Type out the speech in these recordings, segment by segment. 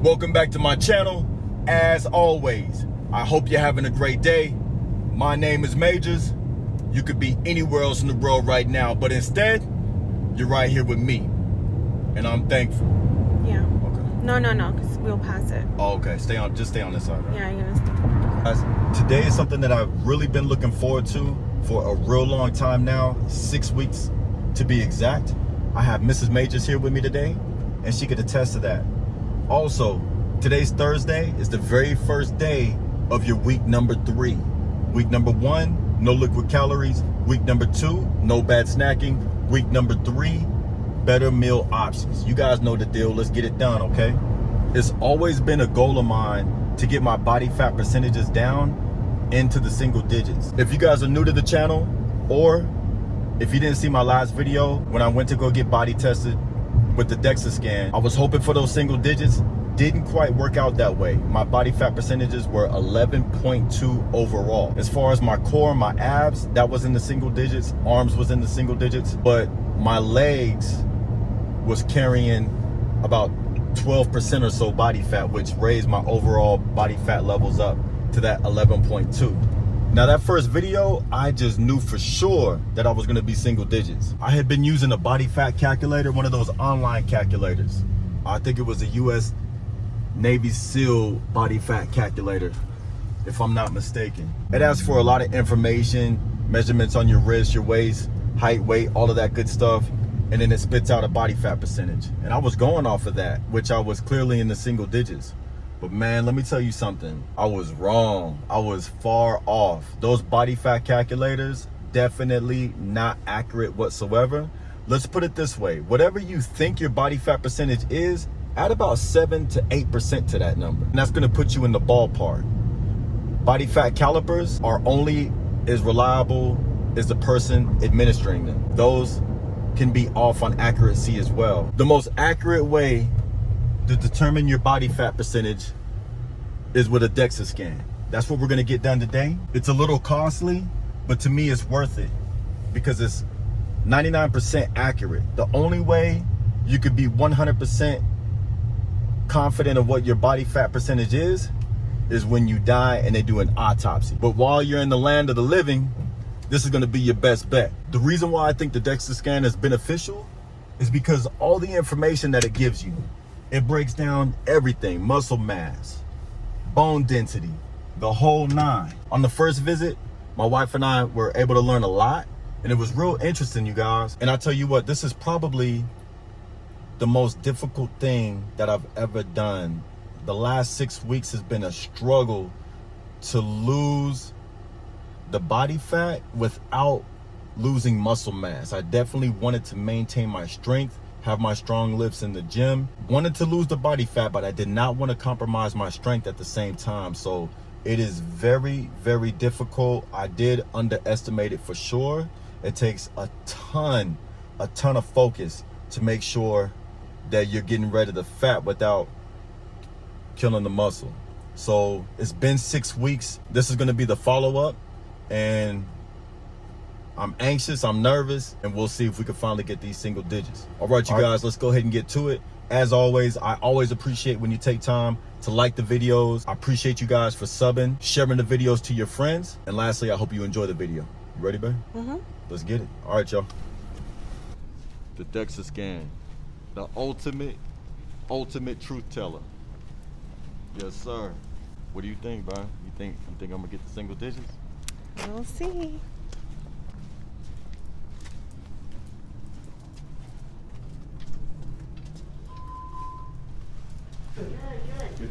Welcome back to my channel. As always, I hope you're having a great day. My name is Majors. You could be anywhere else in the world right now, but instead, you're right here with me. And I'm thankful. Yeah. Okay. No, because we'll pass it. Oh, okay. Just stay on this side, right? Yeah, you're gonna stay. Guys, today is something that I've really been looking forward to for a real long time now, 6 weeks to be exact. I have Mrs. Majors here with me today, and she could attest to that. Also, today's Thursday is the very first day of your week number 3. Week number 1, no liquid calories. Week number 2, no bad snacking. Week number 3, better meal options. You guys know the deal. Let's get it done, okay? It's always been a goal of mine to get my body fat percentages down into the single digits. If you guys are new to the channel, or if you didn't see my last video when I went to go get body tested with the DEXA Scan, I was hoping for those single digits. Didn't quite work out that way. My body fat percentages were 11.2 overall. As far as my core, my abs, that was in the single digits. Arms was in the single digits. But my legs was carrying about 12% or so body fat, which raised my overall body fat levels up to that 11.2. Now that first video, I just knew for sure that I was gonna be single digits. I had been using a body fat calculator, one of those online calculators. I think it was a US Navy SEAL body fat calculator, if I'm not mistaken. It asks for a lot of information, measurements on your wrist, your waist, height, weight, all of that good stuff. And then it spits out a body fat percentage. And I was going off of that, which I was clearly in the single digits. But man, let me tell you something. I was wrong. I was far off. Those body fat calculators, definitely not accurate whatsoever. Let's put it this way. Whatever you think your body fat percentage is, add about 7 to 8% to that number. And that's gonna put you in the ballpark. Body fat calipers are only as reliable as the person administering them. Those can be off on accuracy as well. The most accurate way to determine your body fat percentage is with a DEXA scan. That's what we're gonna get done today. It's a little costly, but to me it's worth it because it's 99% accurate. The only way you could be 100% confident of what your body fat percentage is when you die and they do an autopsy. But while you're in the land of the living, this is gonna be your best bet. The reason why I think the DEXA scan is beneficial is because all the information that it gives you, it breaks down everything: muscle mass, bone density, the whole 9. On the first visit, my wife and I were able to learn a lot, and it was real interesting, you guys. And I tell you what, this is probably the most difficult thing that I've ever done. The last 6 weeks has been a struggle to lose the body fat without losing muscle mass. I definitely wanted to maintain my strength, have my strong lifts in the gym, wanted to lose the body fat, but I did not want to compromise my strength at the same time. So it is very, very difficult. I did underestimate it for sure. It takes a ton of focus to make sure that you're getting rid of the fat without killing the muscle. So it's been 6 weeks. This is gonna be the follow-up, and I'm anxious, I'm nervous, and we'll see if we can finally get these single digits. All right, you guys, let's go ahead and get to it. As always, I always appreciate when you take time to like the videos. I appreciate you guys for subbing, sharing the videos to your friends. And lastly, I hope you enjoy the video. You ready, babe? Mm-hmm. Let's get it. All right, y'all. The DEXA scan, the ultimate truth teller. Yes, sir. What do you think, bro? You think I'm gonna get the single digits? We'll see. Good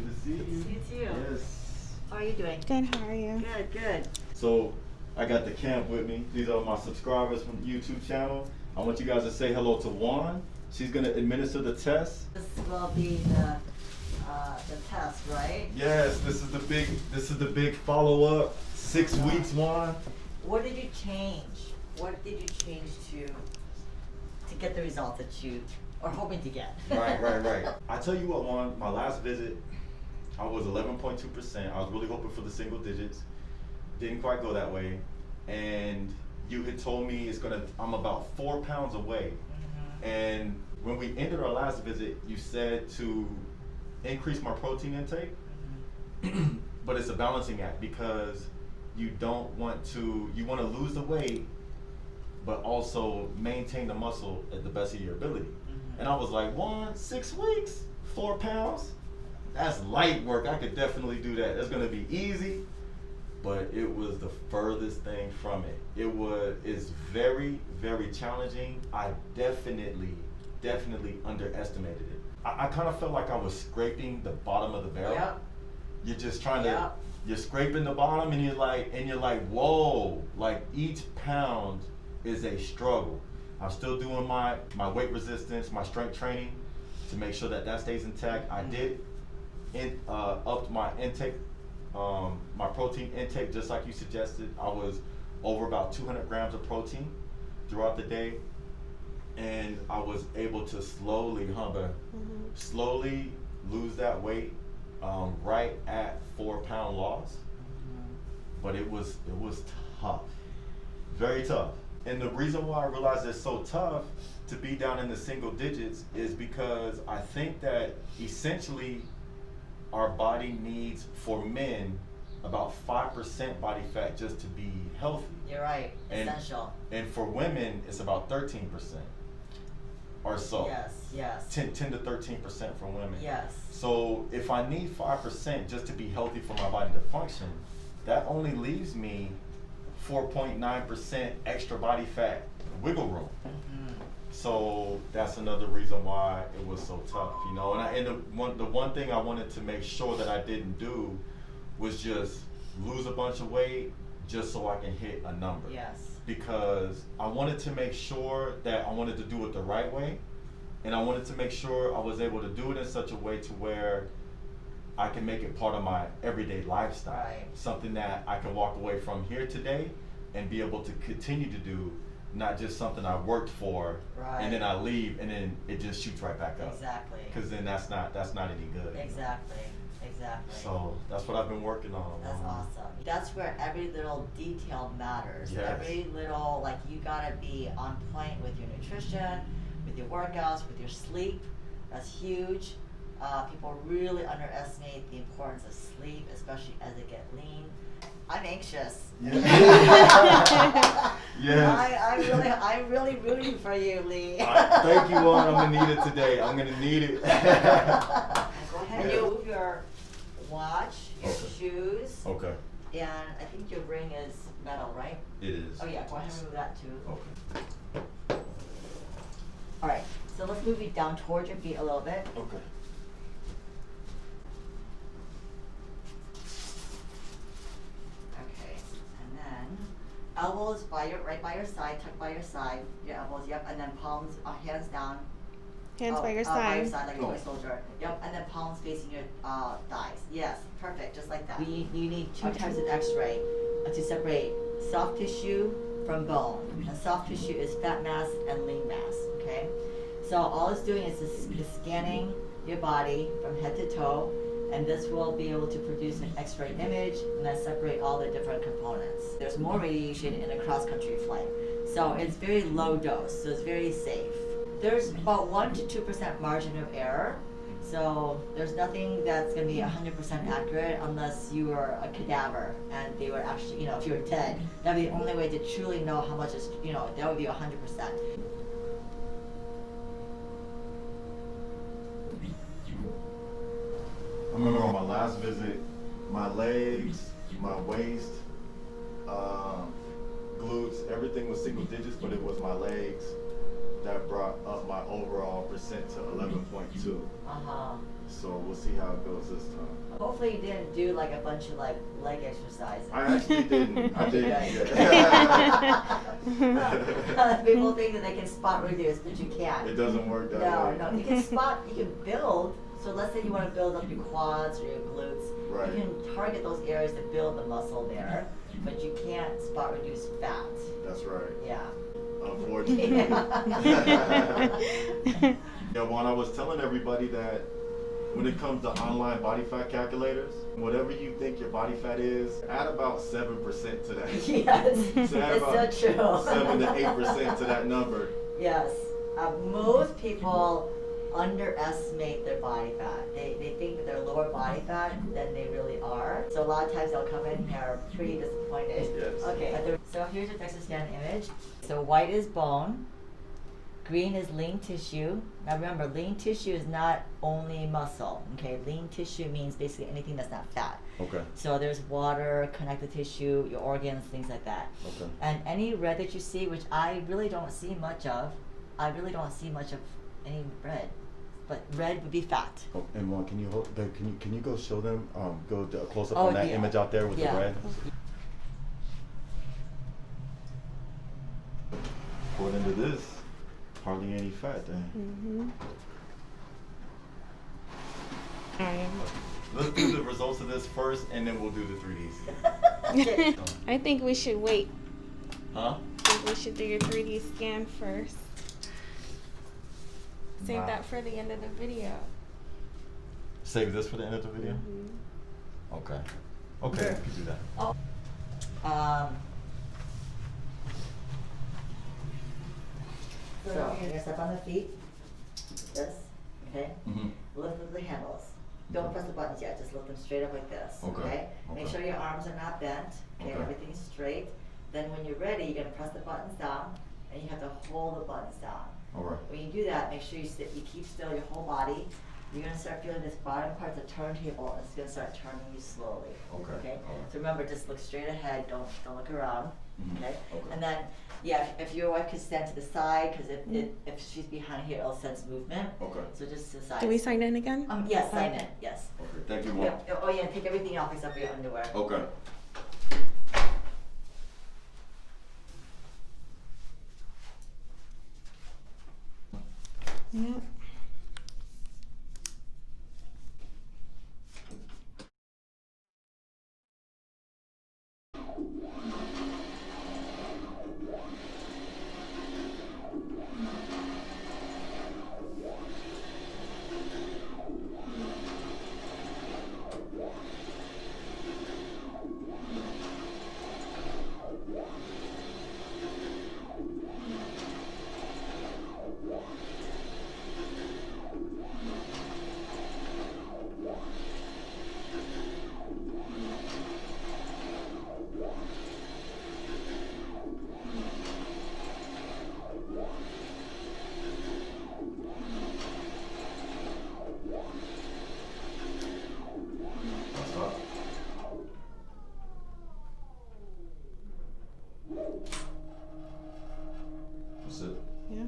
to see you. Good to see you too. Yes. How are you doing? Good, how are you? Good. So I got the camp with me. These are my subscribers from the YouTube channel. I want you guys to say hello to Juan. She's gonna administer the test. This will be the test, right? Yes, this is the big follow-up. 6 weeks, Juan. What did you change? What did you change to get the results that you are hoping to get? Right. I tell you what, Juan, my last visit, I was 11.2%. I was really hoping for the single digits. Didn't quite go that way. And you had told me I'm about 4 pounds away. Mm-hmm. And when we ended our last visit, you said to increase my protein intake, but it's a balancing act because you want to lose the weight, but also maintain the muscle at the best of your ability. And I was like, 6 weeks, 4 pounds, that's light work. I could definitely do that. That's gonna be easy. But it was the furthest thing from it. It's very, very challenging. I definitely underestimated it. I kind of felt like I was scraping the bottom of the barrel. Yep. You're just trying to, you're scraping the bottom and you're like, whoa, like each pound is a struggle. I'm still doing my weight resistance, my strength training to make sure that stays intact. I did upped my intake, my protein intake, just like you suggested. I was over about 200 grams of protein throughout the day, and I was able to slowly lose that weight, right at 4 pound loss. But it was tough, very tough. And the reason why I realized it's so tough to be down in the single digits is because I think that essentially our body needs, for men, about 5% body fat just to be healthy. You're right, essential. And for women, it's about 13% or so. Yes. 10 to 13% for women. Yes. So if I need 5% just to be healthy for my body to function, that only leaves me 4.9% extra body fat wiggle room. So that's another reason why it was so tough, you know. And the one thing I wanted to make sure that I didn't do was just lose a bunch of weight just so I can hit a number. Yes. Because I wanted to make sure that I wanted to do it the right way, and I wanted to make sure I was able to do it in such a way to where I can make it part of my everyday lifestyle. Right. Something that I can walk away from here today and be able to continue to do, not just something I worked for, and then I leave and then it just shoots right back up. Exactly. Because then that's not any good. Exactly. So that's what I've been working on. That's awesome. That's where every little detail matters. Yes. Every little, like, you gotta be on point with your nutrition, with your workouts, with your sleep. That's huge. People really underestimate the importance of sleep, especially as they get lean. I'm anxious. Yes. I'm really rooting for you, Lee. Thank you, Juan. I'm gonna need it today. I'm gonna need it. Go ahead and move your watch, your shoes. Okay. And I think your ring is metal, right? It is. Oh yeah, go ahead and move that too. Okay. All right, so let's move it down towards your feet a little bit. Okay. Okay, and then elbows right by your side, tucked by your side. Your elbows, yep, and then palms, hands down. Hands by your By your side. side, like a toy soldier. Yep, and then palms facing your thighs. Yes, perfect, just like that. You need 2 types of X-ray to separate soft tissue from bone. And soft tissue is fat mass and lean mass. Okay, so all it's doing is scanning your body from head to toe, and this will be able to produce an X-ray image and then separate all the different components. There's more radiation in a cross-country flight, so it's very low dose, so it's very safe. There's about 1 to 2% margin of error, so there's nothing that's going to be 100% accurate unless you were a cadaver and they were actually, if you were dead, that'd be the only way to truly know how much is, that would be 100%. I remember on my last visit, my legs, my waist, glutes, everything was single digits, but it was my legs that brought up my overall percent to 11.2. So we'll see how it goes this time. Hopefully you didn't do like a bunch of like leg exercises. I actually didn't. I didn't. People think that they can spot reduce, but you can't. It doesn't work that way. No, you can build. So let's say you want to build up your quads or your glutes. Right. You can target those areas to build the muscle there, but you can't spot reduce fat. That's right. Yeah. Unfortunately. Yeah, Juan, I was telling everybody that when it comes to online body fat calculators, whatever you think your body fat is, add about 7% to that. Yes, So add about it's so true. 7 to 8% to that number. Yes. Most people underestimate their body fat. They think that they're lower body fat than they really are. So a lot of times they'll come in here pretty disappointed. Yes. Okay, so here's your DEXA Scan image. So white is bone, green is lean tissue. Now remember, lean tissue is not only muscle, okay? Lean tissue means basically anything that's not fat. Okay. So there's water, connective tissue, your organs, things like that. Okay. And any red that you see, which I really don't see much of, any red. But red would be fat. Oh, and Juan, can you hold? Can you go show them? Go do a close up Oh, on that yeah. image out there with Yeah. the red. According to this, hardly any fat there. Mm-hmm. Alright. Let's do the results of this first, and then we'll do the 3D. I think we should wait. Huh? I think we should do your 3D scan first. Save Wow. that for the end of the video. Save this for the end of the video. Mm-hmm. Okay. Okay, Sure. we can do that. So you're gonna step on the feet. This, okay? Mm-hmm. Lift the handles. Don't press the buttons yet, just lift them straight up like this, Okay. Make Okay. sure your arms are not bent, okay? Okay. Everything's straight. Then when you're ready, you're gonna press the buttons down, and you have to hold the buttons down. All right. When you do that, make sure you keep still your whole body. You're gonna start feeling this bottom part of the turntable, and it's gonna start turning you slowly. Okay. Okay. Alright. So remember, just look straight ahead. Don't look around. Mhm. Okay. Okay. And then, yeah, if your wife could stand to the side, because if she's behind here, it'll sense movement. Okay. So just to the side. Do we sign in again? Yes, sign in. Yes. Okay. Thank you, Juan. Yeah. Oh yeah. Take everything off except for your underwear. Okay. Yeah. That's up. That's it. Yeah.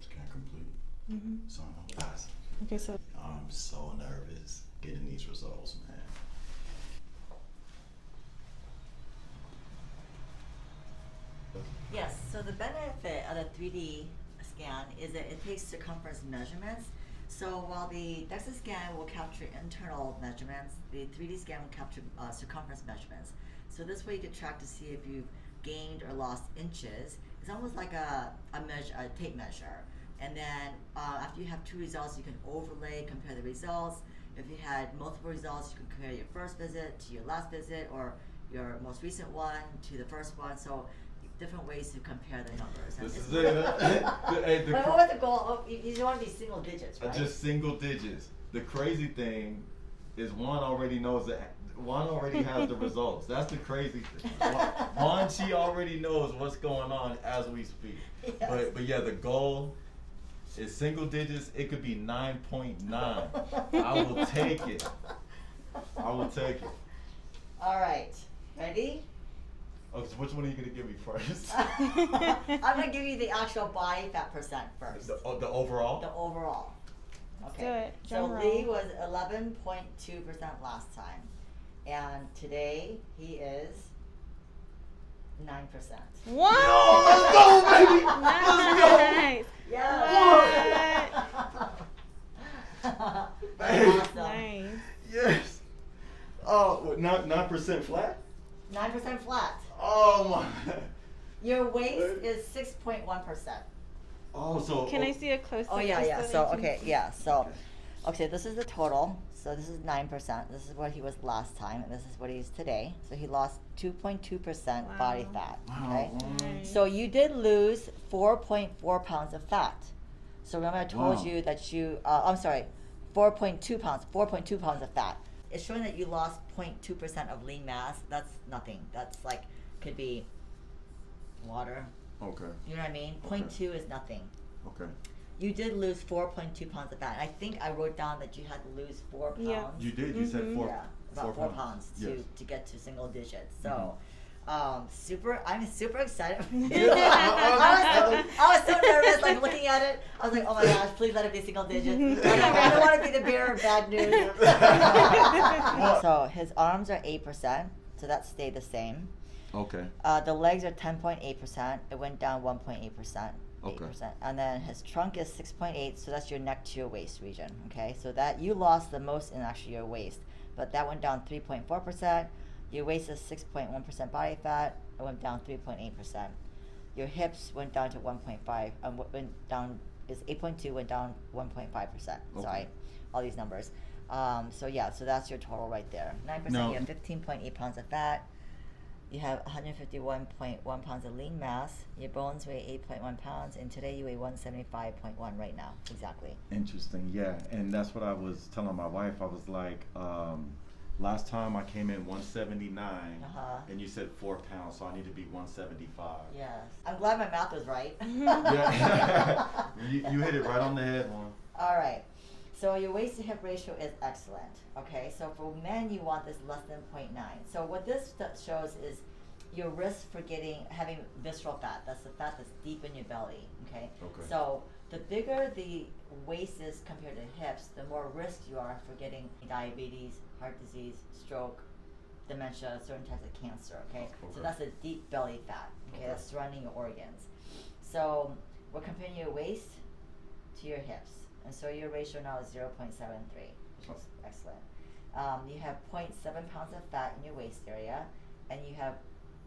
Scan complete. Mm-hmm. So I'm fast. Okay, so I'm so nervous getting these results, man. Yes, so the benefit of the 3D scan is that it takes circumference measurements. So while the DEXA scan will capture internal measurements, the 3D scan will capture circumference measurements. So this way you can track to see if you've gained or lost inches. It's almost like a tape measure. And then after you have two results, you can overlay, compare the results. If you had multiple results, you can compare your first visit to your last visit, or your most recent one to the first one. So different ways to compare the numbers. And This it's is it. but what was the goal? Oh, you don't want to be single digits, right? Just single digits. The crazy thing is Juan already knows that. Juan already has the results. That's the crazy thing. Juan, she already knows what's going on as we speak. Yes. But yeah, the goal is single digits. It could be 9.9. I will take it. I will take it. All right, ready? Oh, so which one are you gonna give me first? I'm gonna give you the actual body fat percent first. The overall? The overall. Okay. do it. So Drum Lee roll. was 11.2% last time, and today he is 9%. Whoa! Let's go, baby! Nice. Yeah. Hey. Awesome. Nice. Yes. Oh, what, 9% flat? 9% flat. Oh my. Your waist is 6.1%. Oh, so. Can I see a close up? Oh yeah, yeah. So okay, yeah. So Okay, this is the total. So this is 9%. This is what he was last time, and this is what he is today. So he lost 2.2% body fat. Okay. Nice. So you did lose 4.4 pounds of fat. So remember I told you that you, I'm sorry, 4.2 pounds, 4.2 pounds of fat. It's showing that you lost 0.2% of lean mass. That's nothing. That's like, could be water. Okay. You know what I mean? Okay. 0.2 is nothing. Okay. You did lose 4.2 pounds of fat. I think I wrote down that you had to lose 4 pounds. Yeah. You did. You said 4. Yeah, about 4 pounds to, Yes. to get to single digits. So, I'm super excited. I was so nervous, like looking at it. I was like, oh my gosh, please let it be single digits. I don't want to be the bearer of bad news. So his arms are 8%, so that stayed the same. Okay. The legs are 10.8%. It went down 1.8%. 8%. And then his trunk is 6.8, so that's your neck to your waist region. Okay, so that you lost the most in actually your waist, but that went down 3.4%. Your waist is 6.1% body fat. It went down 3.8%. Your hips went down to 1.5. Went down is 8.2. Went down 1.5%. Sorry, all these numbers. So yeah, so that's your total right there. 9%. Now, you have 15.8 pounds of fat. You have 151.1 pounds of lean mass. Your bones weigh 8.1 pounds, and today you weigh 175.1 right now. Exactly. Interesting. Yeah, and that's what I was telling my wife. I was like, last time I came in 179, and you said 4 pounds, so I need to be 175. Yes. I'm glad my math was right. Yeah. you hit it right on the head, one. All right. So your waist to hip ratio is excellent. Okay, so for men you want this less than 0.9. So what this shows is your risk for having visceral fat. That's the fat that's deep in your belly. Okay. Okay. So the bigger the waist is compared to hips, the more risk you are for getting diabetes, heart disease, stroke, dementia, certain types of cancer. Okay. So that's a deep belly fat. Okay, that's surrounding your organs. So we're comparing your waist to your hips. And so your ratio now is 0.73, which is excellent. You have 0.7 pounds of fat in your waist area, and you have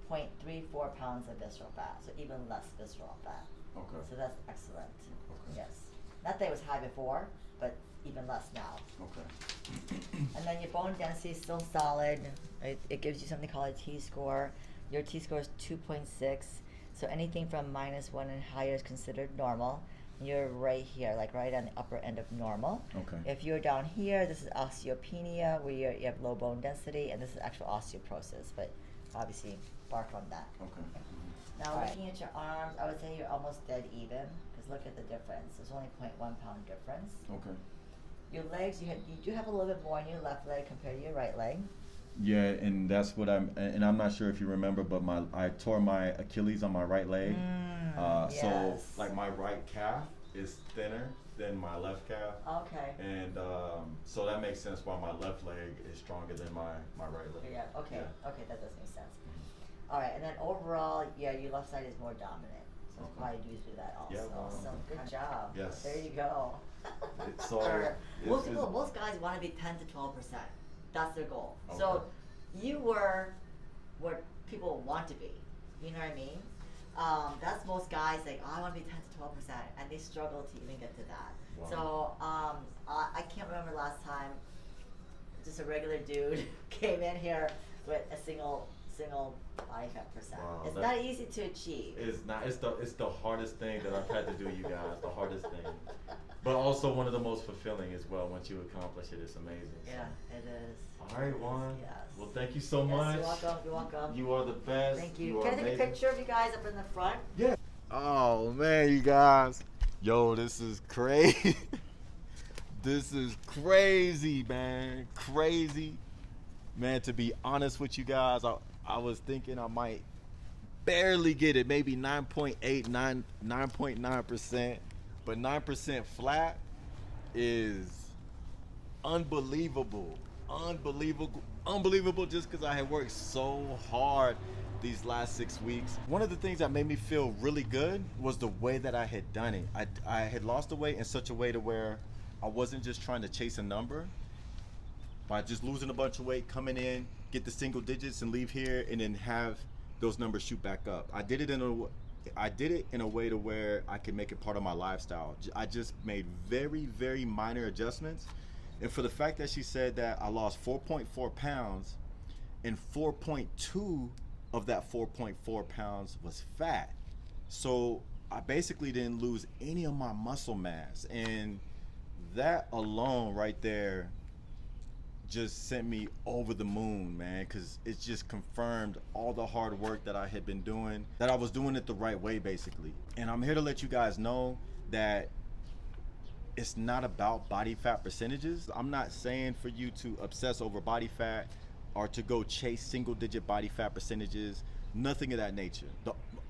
0.34 pounds of visceral fat, so even less visceral fat. Okay. So that's excellent. Okay. Yes. Not that it was high before, but even less now. Okay. And then your bone density is still solid. It gives you something called a T-score. Your T-score is 2.6, so anything from -1 and higher is considered normal. You're right here, like right on the upper end of normal. Okay. If you're down here, this is osteopenia, where you have low bone density, and this is actual osteoporosis, but obviously far from that. Okay. Now looking at your arms, I would say you're almost dead even, because look at the difference. There's only 0.1 pound difference. Okay. Your legs, you do have a little bit more in your left leg compared to your right leg. Yeah, and that's what I'm not sure if you remember, but I tore my Achilles on my right leg. Yes. So like my right calf is thinner than my left calf. Okay. And so that makes sense why my left leg is stronger than my right leg. Yeah, okay. Yeah. Okay, that does make sense. All right, and then overall, yeah, your left side is more dominant. So Okay. probably do that also. Yeah, well, So good job. Yes. There you go. So Most guys want to be 10 to 12%. That's their goal. Okay. So you were what people want to be. You know what I mean? That's most guys like, oh, I want to be 10 to 12%, and they struggle to even get to that. Wow. So I can't remember last time just a regular dude came in here with a single body fat percent. Wow, it's not easy to achieve. It's not. It's the hardest thing that I've had to do, you guys. The hardest thing, but also one of the most fulfilling as well. Once you accomplish it, it's amazing. Yeah, it is. All right, Juan. Yes. Well, thank you so Yes, much. you're welcome. You're welcome. You are the best. Thank you. You Can are I take a amazing. picture of you guys up in the front? Yeah. Oh man, you guys. Yo, this is crazy. This is crazy, man. Crazy. Man, to be honest with you guys, I was thinking I might barely get it, maybe 9.9%, but 9% flat is unbelievable just because I had worked so hard these last 6 weeks. One of the things that made me feel really good was the way that I had done it. I had lost the weight in such a way to where I wasn't just trying to chase a number by just losing a bunch of weight, coming in, get the single digits and leave here, and then have those numbers shoot back up. I did it in I did it in a way to where I could make it part of my lifestyle. I just made very, very minor adjustments. And for the fact that she said that I lost 4.4 pounds and 4.2 of that 4.4 pounds was fat. So I basically didn't lose any of my muscle mass. And that alone right there just sent me over the moon, man, because it just confirmed all the hard work that I had been doing, that I was doing it the right way, basically. And I'm here to let you guys know that it's not about body fat percentages. I'm not saying for you to obsess over body fat or to go chase single digit body fat percentages, nothing of that nature.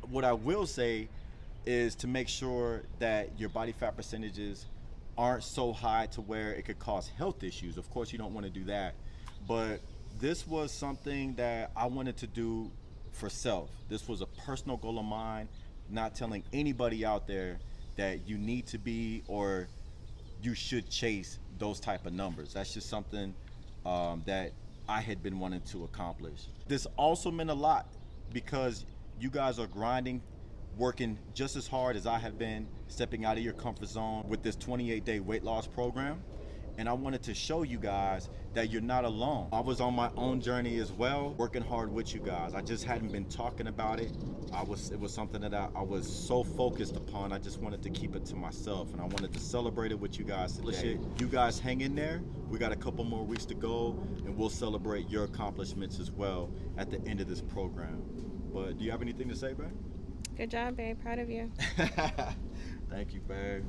What I will say is to make sure that your body fat percentages aren't so high to where it could cause health issues. Of course, you don't want to do that. But this was something that I wanted to do for self. This was a personal goal of mine, not telling anybody out there that you need to be or you should chase those type of numbers. That's just something that I had been wanting to accomplish. This also meant a lot because you guys are grinding, working just as hard as I have been, stepping out of your comfort zone with this 28-day weight loss program. And I wanted to show you guys that you're not alone. I was on my own journey as well, working hard with you guys. I just hadn't been talking about it. It was something that I was so focused upon. I just wanted to keep it to myself, and I wanted to celebrate it with you guys today. You guys hang in there. We got a couple more weeks to go, and we'll celebrate your accomplishments as well at the end of this program. But do you have anything to say, babe? Good job, babe. Proud of you. Thank you, babe.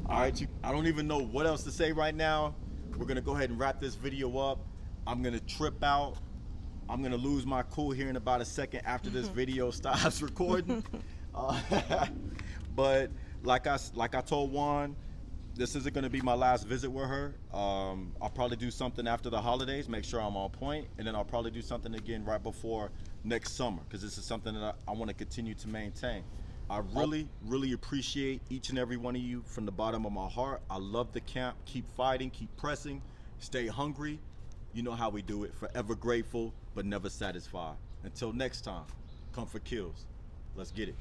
All right, I don't even know what else to say right now. We're gonna go ahead and wrap this video up. I'm gonna trip out. I'm gonna lose my cool here in about a second after this video stops recording. But like I told Juan, this isn't gonna be my last visit with her. I'll probably do something after the holidays, make sure I'm on point, and then I'll probably do something again right before next summer, because this is something that I want to continue to maintain. I really, really appreciate each and every one of you from the bottom of my heart. I love the camp. Keep fighting, keep pressing, stay hungry. You know how we do it. Forever grateful, but never satisfied. Until next time, comfort kills. Let's get it.